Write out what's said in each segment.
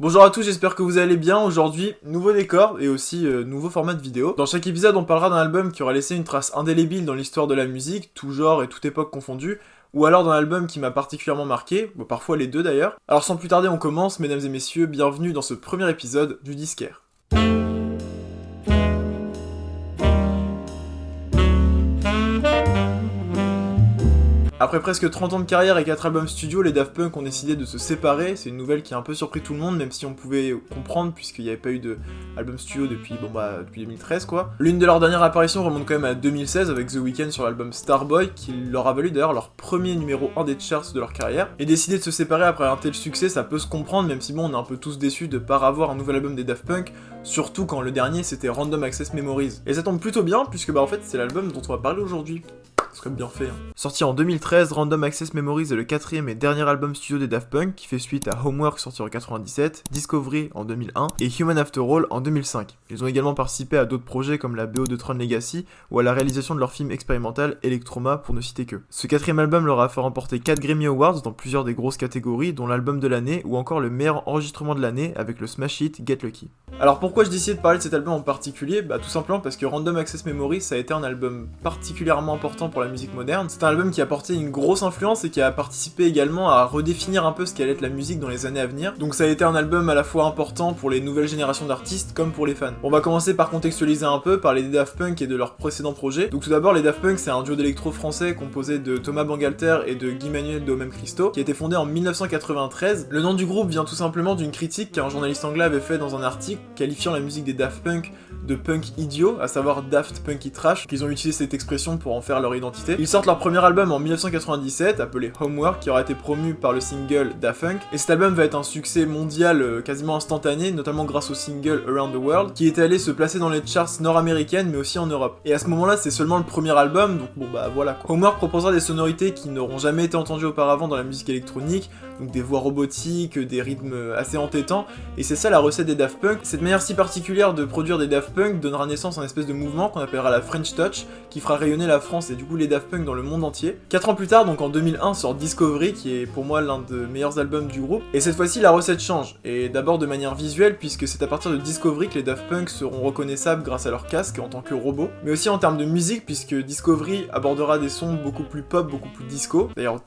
Bonjour à tous, j'espère que vous allez bien. Aujourd'hui, nouveau décor et aussi nouveau format de vidéo. Dans chaque épisode, on parlera d'un album qui aura laissé une trace indélébile dans l'histoire de la musique, tout genre et toute époque confondue, ou alors d'un album qui m'a particulièrement marqué, parfois les deux d'ailleurs. Alors sans plus tarder, on commence, mesdames et messieurs, bienvenue dans ce premier épisode du Disquaire. Après presque 30 ans de carrière et 4 albums studio, les Daft Punk ont décidé de se séparer. C'est une nouvelle qui a un peu surpris tout le monde, même si on pouvait comprendre puisqu'il n'y avait pas eu d'album studio depuis 2013 quoi. L'une de leurs dernières apparitions remonte quand même à 2016 avec The Weeknd sur l'album Starboy, qui leur a valu d'ailleurs leur premier numéro 1 des charts de leur carrière. Et décider de se séparer après un tel succès, ça peut se comprendre, même si on est un peu tous déçus de pas avoir un nouvel album des Daft Punk, surtout quand le dernier c'était Random Access Memories. Et ça tombe plutôt bien puisque en fait c'est l'album dont on va parler aujourd'hui. C'est comme bien fait. Sorti en 2013, Random Access Memories est le quatrième et dernier album studio des Daft Punk qui fait suite à Homework sorti en 97, Discovery en 2001 et Human After All en 2005. Ils ont également participé à d'autres projets comme la BO de Tron Legacy ou à la réalisation de leur film expérimental Electroma pour ne citer que. Ce quatrième album leur a fait remporter 4 Grammy Awards dans plusieurs des grosses catégories dont l'album de l'année ou encore le meilleur enregistrement de l'année avec le smash hit Get Lucky. Alors pourquoi je décidé de parler de cet album en particulier ? Tout simplement parce que Random Access Memories ça a été un album particulièrement important pour la musique moderne. C'est un album qui a porté une grosse influence et qui a participé également à redéfinir un peu ce qu'allait être la musique dans les années à venir. Donc ça a été un album à la fois important pour les nouvelles générations d'artistes comme pour les fans. On va commencer par contextualiser un peu, parler des Daft Punk et de leurs précédents projets. Donc tout d'abord les Daft Punk c'est un duo d'électro français composé de Thomas Bangalter et de Guy Manuel de Homem Christo qui a été fondé en 1993. Le nom du groupe vient tout simplement d'une critique qu'un journaliste anglais avait fait dans un article qualifiant la musique des Daft Punk de punk idiot, à savoir Daft Punky Trash, qu'ils ont utilisé cette expression pour en faire leur identité. Ils sortent leur premier album en 1997, appelé Homework, qui aura été promu par le single Daft Punk, et cet album va être un succès mondial quasiment instantané, notamment grâce au single Around the World, qui était allé se placer dans les charts nord-américaines, mais aussi en Europe. Et à ce moment-là, c'est seulement le premier album, donc voilà quoi. Homework proposera des sonorités qui n'auront jamais été entendues auparavant dans la musique électronique, donc des voix robotiques, des rythmes assez entêtants, et c'est ça la recette des Daft Punk. Cette manière si particulière de produire des Daft Punk donnera naissance à une espèce de mouvement qu'on appellera la French Touch, qui fera rayonner la France et du coup les Daft Punk dans le monde entier. 4 ans plus tard, donc en 2001, sort Discovery, qui est pour moi l'un des meilleurs albums du groupe, et cette fois-ci la recette change, et d'abord de manière visuelle, puisque c'est à partir de Discovery que les Daft Punk seront reconnaissables grâce à leur casque en tant que robots, mais aussi en termes de musique, puisque Discovery abordera des sons beaucoup plus pop, beaucoup plus disco, d'ailleurs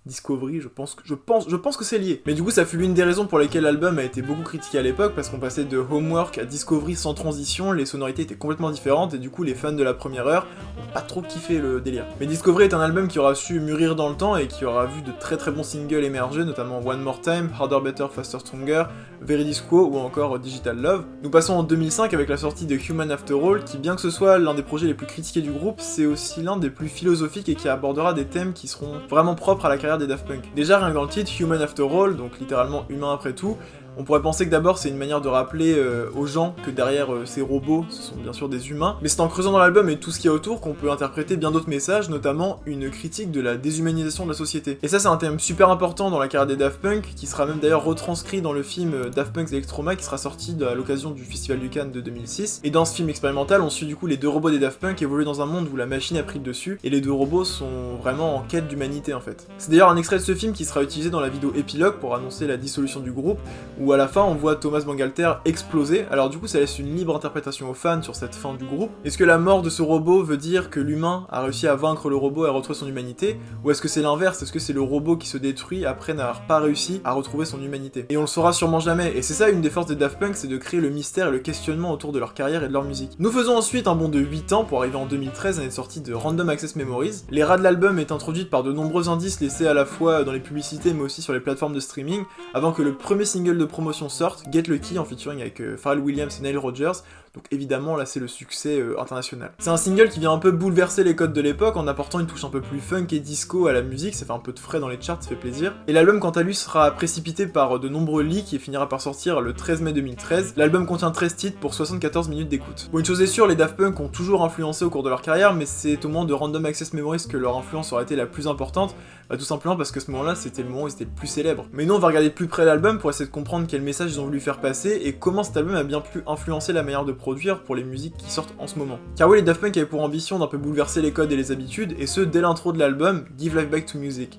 Discovery, je pense que c'est lié. Mais du coup, ça fut l'une des raisons pour lesquelles l'album a été beaucoup critiqué à l'époque, parce qu'on passait de Homework à Discovery sans transition, les sonorités étaient complètement différentes, et du coup, les fans de la première heure ont pas trop kiffé le délire. Mais Discovery est un album qui aura su mûrir dans le temps, et qui aura vu de très très bons singles émerger, notamment One More Time, Harder, Better, Faster, Stronger, Very Disco, ou encore Digital Love. Nous passons en 2005 avec la sortie de Human After All, qui bien que ce soit l'un des projets les plus critiqués du groupe, c'est aussi l'un des plus philosophiques et qui abordera des thèmes qui seront vraiment propres à la carrière des Daft Punk. Déjà rien que dans le titre, Human After All, donc littéralement humain après tout, on pourrait penser que d'abord c'est une manière de rappeler aux gens que derrière ces robots, ce sont bien sûr des humains, mais c'est en creusant dans l'album et tout ce qu'il y a autour qu'on peut interpréter bien d'autres messages, notamment une critique de la déshumanisation de la société. Et ça c'est un thème super important dans la carrière des Daft Punk, qui sera même d'ailleurs retranscrit dans le film Daft Punk's Electroma, qui sera sorti à l'occasion du Festival du Cannes de 2006. Et dans ce film expérimental, on suit du coup les deux robots des Daft Punk évoluer dans un monde où la machine a pris le dessus, et les deux robots sont vraiment en quête d'humanité en fait. C'est d'ailleurs un extrait de ce film qui sera utilisé dans la vidéo épilogue pour annoncer la dissolution du groupe, où à la fin on voit Thomas Bangalter exploser. Alors du coup ça laisse une libre interprétation aux fans sur cette fin du groupe. Est-ce que la mort de ce robot veut dire que l'humain a réussi à vaincre le robot et à retrouver son humanité, ou est-ce que c'est l'inverse, est-ce que c'est le robot qui se détruit après n'avoir pas réussi à retrouver son humanité? Et on le saura sûrement jamais, et c'est ça une des forces des Daft Punk, c'est de créer le mystère et le questionnement autour de leur carrière et de leur musique. Nous faisons ensuite un bond de 8 ans pour arriver en 2013, année de sortie de Random Access Memories. L'ère de l'album est introduite par de nombreux indices laissés à la fois dans les publicités mais aussi sur les plateformes de streaming, avant que le premier single de promotion sorte, Get Lucky, en featuring avec Pharrell Williams et Nile Rodgers. Donc évidemment là c'est le succès international. C'est un single qui vient un peu bouleverser les codes de l'époque en apportant une touche un peu plus funk et disco à la musique, ça fait un peu de frais dans les charts, ça fait plaisir. Et l'album quant à lui sera précipité par de nombreux leaks et finira par sortir le 13 mai 2013. L'album contient 13 titres pour 74 minutes d'écoute. Bon, une chose est sûre, les Daft Punk ont toujours influencé au cours de leur carrière, mais c'est au moment de Random Access Memories que leur influence aura été la plus importante, tout simplement parce que ce moment-là c'était le moment où ils étaient le plus célèbres. Mais nous on va regarder de plus près l'album pour essayer de comprendre quel message ils ont voulu faire passer et comment cet album a bien pu influencer la manière de produire pour les musiques qui sortent en ce moment. Car oui, les Daft Punk avaient pour ambition d'un peu bouleverser les codes et les habitudes, et ce dès l'intro de l'album, Give Life Back to Music.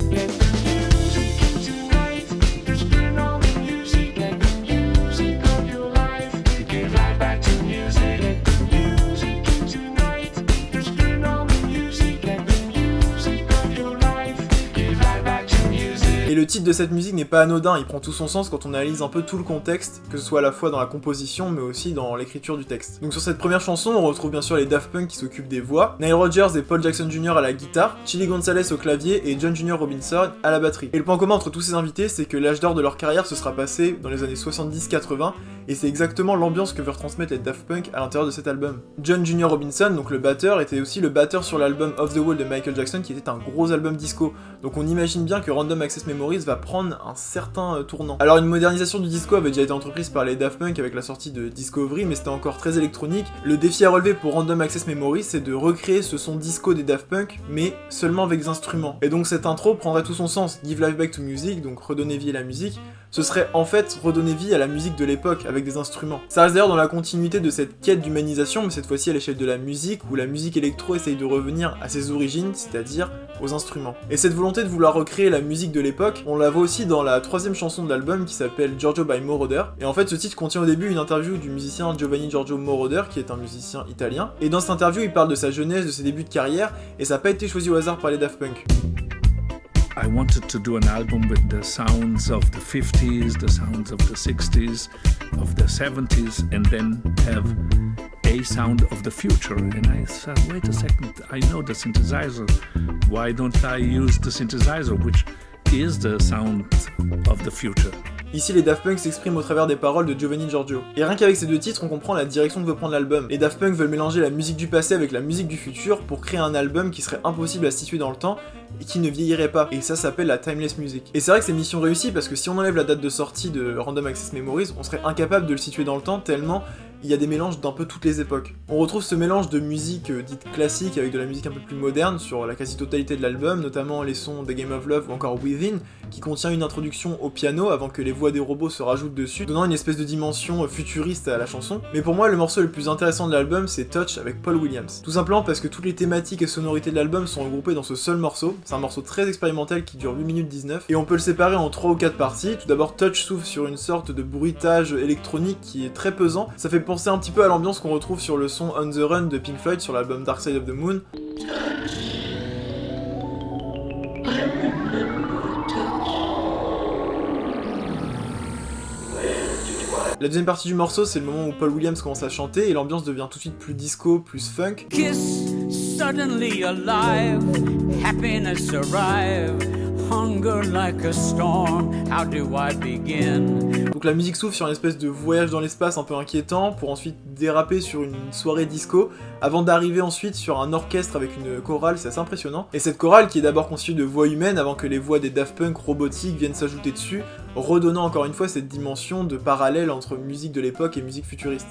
titre de cette musique n'est pas anodin, il prend tout son sens quand on analyse un peu tout le contexte, que ce soit à la fois dans la composition mais aussi dans l'écriture du texte. Donc sur cette première chanson, on retrouve bien sûr les Daft Punk qui s'occupent des voix, Nile Rodgers et Paul Jackson Jr. à la guitare, Chili Gonzalez au clavier et John Jr. Robinson à la batterie. Et le point commun entre tous ces invités, c'est que l'âge d'or de leur carrière se sera passé dans les années 70-80, et c'est exactement l'ambiance que veut retransmettre les Daft Punk à l'intérieur de cet album. John Jr. Robinson, donc le batteur, était aussi le batteur sur l'album Off the Wall de Michael Jackson, qui était un gros album disco. Donc on imagine bien que Random Access Memories va prendre un certain tournant. Alors une modernisation du disco avait déjà été entreprise par les Daft Punk avec la sortie de Discovery, mais c'était encore très électronique. Le défi à relever pour Random Access Memories, c'est de recréer ce son disco des Daft Punk, mais seulement avec des instruments. Et donc cette intro prendrait tout son sens. Give Life Back to Music, donc redonner vie à la musique, ce serait en fait redonner vie à la musique de l'époque avec des instruments. Ça reste d'ailleurs dans la continuité de cette quête d'humanisation, mais cette fois-ci à l'échelle de la musique, où la musique électro essaye de revenir à ses origines, c'est-à-dire aux instruments. Et cette volonté de vouloir recréer la musique de l'époque, on la voit aussi dans la troisième chanson de l'album qui s'appelle Giorgio by Moroder. Et en fait ce titre contient au début une interview du musicien Giovanni Giorgio Moroder, qui est un musicien italien. Et dans cette interview il parle de sa jeunesse, de ses débuts de carrière, et ça n'a pas été choisi au hasard par les Daft Punk. I wanted to do an album with the sounds of the 50s, the sounds of the 60s, of the 70s, and then have a sound of the future. And I said, wait a second, I know the synthesizer. Why don't I use the synthesizer, which is the sound of the future? Ici, les Daft Punk s'expriment au travers des paroles de Giovanni Giorgio. Et rien qu'avec ces deux titres, on comprend la direction que veut prendre l'album. Les Daft Punk veulent mélanger la musique du passé avec la musique du futur pour créer un album qui serait impossible à situer dans le temps et qui ne vieillirait pas. Et ça s'appelle la Timeless Music. Et c'est vrai que c'est mission réussie parce que si on enlève la date de sortie de Random Access Memories, on serait incapable de le situer dans le temps tellement il y a des mélanges d'un peu toutes les époques. On retrouve ce mélange de musique dite classique avec de la musique un peu plus moderne sur la quasi-totalité de l'album, notamment les sons The Game of Love ou encore Within, qui contient une introduction au piano avant que les voix des robots se rajoutent dessus, donnant une espèce de dimension futuriste à la chanson. Mais pour moi, le morceau le plus intéressant de l'album, c'est Touch avec Paul Williams. Tout simplement parce que toutes les thématiques et sonorités de l'album sont regroupées dans ce seul morceau. C'est un morceau très expérimental qui dure 8 minutes 19, et on peut le séparer en 3 ou 4 parties. Tout d'abord, Touch s'ouvre sur une sorte de bruitage électronique qui est très pesant. Ça fait penser un petit peu à l'ambiance qu'on retrouve sur le son On the Run de Pink Floyd sur l'album Dark Side of the Moon. La deuxième partie du morceau, c'est le moment où Paul Williams commence à chanter et l'ambiance devient tout de suite plus disco, plus funk. Kiss, suddenly alive, happiness arrive, hunger like a storm, how do I begin? Donc la musique s'ouvre sur une espèce de voyage dans l'espace un peu inquiétant pour ensuite déraper sur une soirée disco avant d'arriver ensuite sur un orchestre avec une chorale, c'est assez impressionnant. Et cette chorale qui est d'abord constituée de voix humaines avant que les voix des Daft Punk robotiques viennent s'ajouter dessus, redonnant encore une fois cette dimension de parallèle entre musique de l'époque et musique futuriste.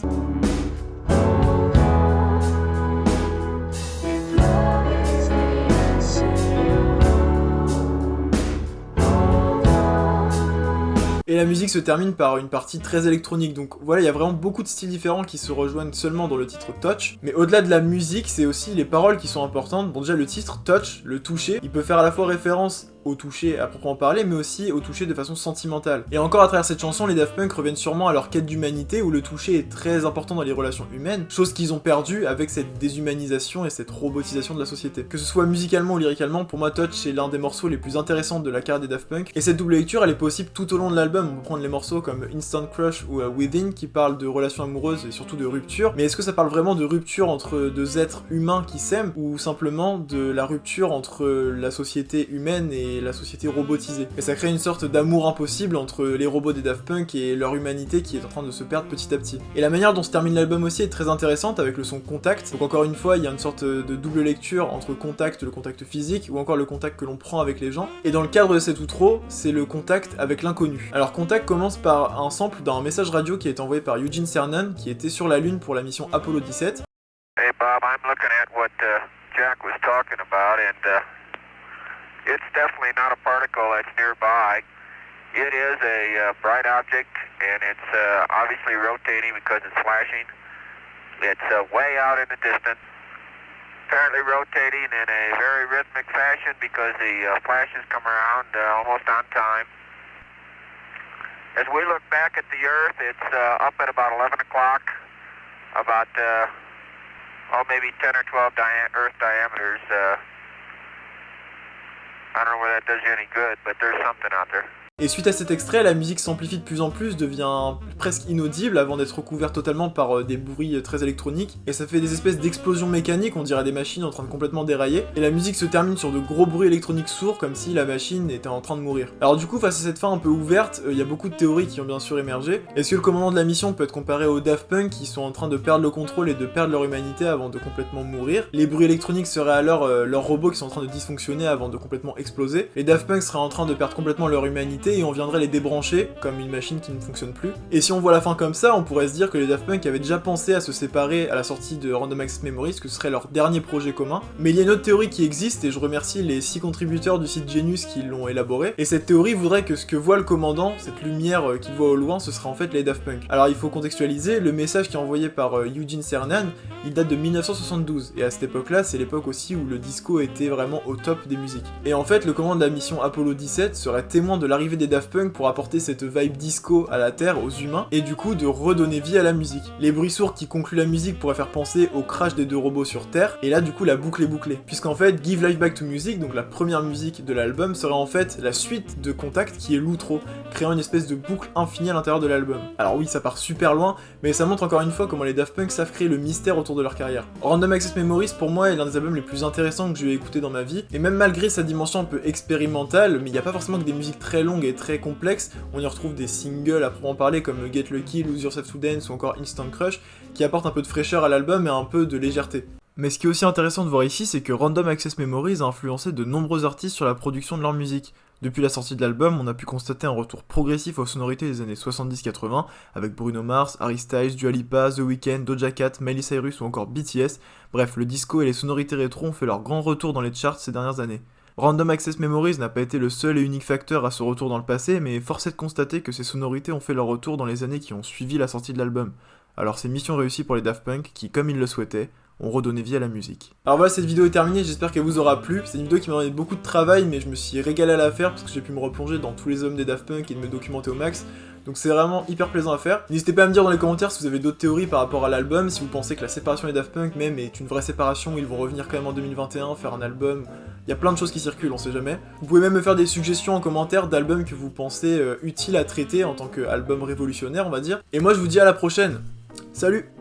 Et la musique se termine par une partie très électronique, donc voilà, il y a vraiment beaucoup de styles différents qui se rejoignent seulement dans le titre Touch, mais au-delà de la musique, c'est aussi les paroles qui sont importantes. Bon déjà le titre Touch, le toucher, il peut faire à la fois référence au toucher à proprement parler, mais aussi au toucher de façon sentimentale. Et encore à travers cette chanson, les Daft Punk reviennent sûrement à leur quête d'humanité, où le toucher est très important dans les relations humaines, chose qu'ils ont perdu avec cette déshumanisation et cette robotisation de la société. Que ce soit musicalement ou lyricalement, pour moi Touch est l'un des morceaux les plus intéressants de la carrière des Daft Punk, et cette double lecture elle est possible tout au long de l'album. On peut prendre les morceaux comme Instant Crush ou Within qui parlent de relations amoureuses et surtout de rupture, mais est-ce que ça parle vraiment de rupture entre deux êtres humains qui s'aiment, ou simplement de la rupture entre la société humaine et la société robotisée? Et ça crée une sorte d'amour impossible entre les robots des Daft Punk et leur humanité qui est en train de se perdre petit à petit. Et la manière dont se termine l'album aussi est très intéressante avec le son Contact. Donc encore une fois, il y a une sorte de double lecture entre Contact, le contact physique, ou encore le contact que l'on prend avec les gens. Et dans le cadre de cet outro, c'est le contact avec l'inconnu. Alors Contact commence par un sample d'un message radio qui a été envoyé par Eugene Cernan, qui était sur la Lune pour la mission Apollo 17. Hey Bob, I'm looking at what Jack was talking about, and it's definitely not a particle that's nearby. It is a bright object, and it's obviously rotating because it's flashing. It's way out in the distance, apparently rotating in a very rhythmic fashion because the flashes come around almost on time. As we look back at the Earth, it's up at about 11 o'clock, about maybe 10 or 12 Earth diameters. I don't know whether that does you any good, but there's something out there. Et suite à cet extrait, la musique s'amplifie de plus en plus, devient presque inaudible avant d'être recouverte totalement par des bruits très électroniques, et ça fait des espèces d'explosions mécaniques, on dirait des machines en train de complètement dérailler, et la musique se termine sur de gros bruits électroniques sourds, comme si la machine était en train de mourir. Alors du coup, face à cette fin un peu ouverte, il y a beaucoup de théories qui ont bien sûr émergé. Est-ce que le commandant de la mission peut être comparé aux Daft Punk qui sont en train de perdre le contrôle et de perdre leur humanité avant de complètement mourir? Les bruits électroniques seraient alors leurs robots qui sont en train de dysfonctionner avant de complètement exploser. Les Daft Punk seraient en train de perdre complètement leur humanité et on viendrait les débrancher comme une machine qui ne fonctionne plus. Et si on voit la fin comme ça, on pourrait se dire que les Daft Punk avaient déjà pensé à se séparer à la sortie de Random Access Memories, que ce serait leur dernier projet commun. Mais il y a une autre théorie qui existe et je remercie les 6 contributeurs du site Genius qui l'ont élaborée. Et cette théorie voudrait que ce que voit le commandant, cette lumière qu'il voit au loin, ce sera en fait les Daft Punk. Alors il faut contextualiser, le message qui est envoyé par Eugene Cernan, il date de 1972 et à cette époque-là, c'est l'époque aussi où le disco était vraiment au top des musiques. Et en fait, le commandant de la mission Apollo 17 serait témoin de l'arrivée des Daft Punk pour apporter cette vibe disco à la Terre, aux humains, et du coup de redonner vie à la musique. Les bruits sourds qui concluent la musique pourraient faire penser au crash des 2 robots sur Terre, et là du coup la boucle est bouclée. Puisqu'en fait, Give Life Back to Music, donc la première musique de l'album, serait en fait la suite de Contact qui est l'outro, créant une espèce de boucle infinie à l'intérieur de l'album. Alors oui, ça part super loin, mais ça montre encore une fois comment les Daft Punk savent créer le mystère autour de leur carrière. Random Access Memories pour moi est l'un des albums les plus intéressants que j'ai écouté dans ma vie, et même malgré sa dimension un peu expérimentale, mais il n'y a pas forcément que des musiques très longues et très complexes, on y retrouve des singles à proprement parler comme Get Lucky, Lose Yourself to Dance ou encore Instant Crush, qui apportent un peu de fraîcheur à l'album et un peu de légèreté. Mais ce qui est aussi intéressant de voir ici, c'est que Random Access Memories a influencé de nombreux artistes sur la production de leur musique. Depuis la sortie de l'album, on a pu constater un retour progressif aux sonorités des années 70-80, avec Bruno Mars, Harry Styles, Dua Lipa, The Weeknd, Doja Cat, Miley Cyrus ou encore BTS. Bref, le disco et les sonorités rétro ont fait leur grand retour dans les charts ces dernières années. Random Access Memories n'a pas été le seul et unique facteur à ce retour dans le passé, mais force est de constater que ces sonorités ont fait leur retour dans les années qui ont suivi la sortie de l'album. Alors c'est mission réussie pour les Daft Punk qui, comme ils le souhaitaient, ont redonné vie à la musique. Alors voilà, cette vidéo est terminée, j'espère qu'elle vous aura plu. C'est une vidéo qui m'a demandé beaucoup de travail, mais je me suis régalé à la faire parce que j'ai pu me replonger dans tous les albums des Daft Punk et de me documenter au max. Donc c'est vraiment hyper plaisant à faire. N'hésitez pas à me dire dans les commentaires si vous avez d'autres théories par rapport à l'album, si vous pensez que la séparation des Daft Punk même est une vraie séparation, ils vont revenir quand même en 2021, faire un album. Il y a plein de choses qui circulent, on sait jamais. Vous pouvez même me faire des suggestions en commentaire d'albums que vous pensez utiles à traiter en tant qu'album révolutionnaire, on va dire. Et moi je vous dis à la prochaine. Salut!